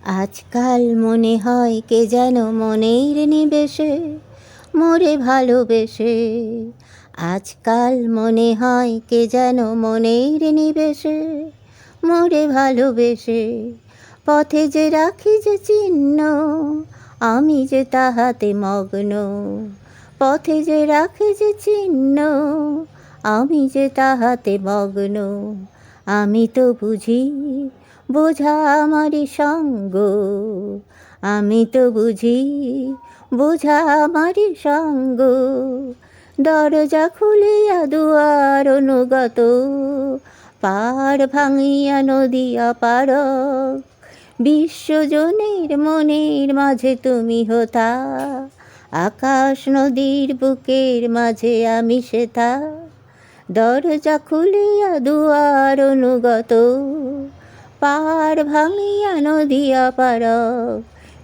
আজকাল মনে হয় কে যেন মনের নিবেশে মোরে ভালোবেসে। আজকাল মনে হয় কে যেন মনের নিবেশে মোরে ভালোবেসে। পথে যে রাখি যে চিহ্ন, আমি যে তাহাতে মগ্ন। পথে যে রাখি যে চিহ্ন, আমি যে তাহাতে মগ্ন। আমি তো বুঝি বোঝা আমারই সঙ্গ, আমি তো বুঝি বোঝা আমারই সঙ্গ। দরজা খুলিয়া দুয়ার অনুগত, পার ভাঙিয়া নদিয়া পার। বিশ্বজনের মনের মাঝে তুমি হতা, আকাশ নদীর বুকের মাঝে আমি সেথা। দরজা খুলিয়া দুয়ার অনুগত, পার ভাঙিয়া নদিয়া পার।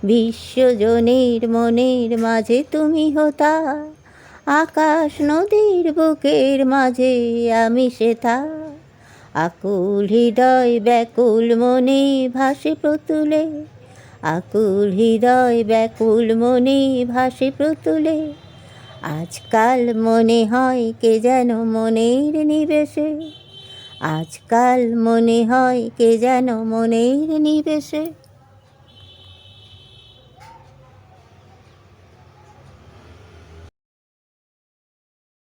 বিশ্বজনের মনের মাঝে তুমি হতা, আকাশ নদীর বুকের মাঝে আমি সেথা। আকুল হৃদয় ব্যাকুল মনে ভাসে প্রতুলে, আকুল হৃদয় ব্যাকুল মনে ভাসে প্রতুলে। আজকাল মনে হয় কে যেন মনের নিবেশে, আজকাল মনে হয় কে যেন মনের নিবেশে।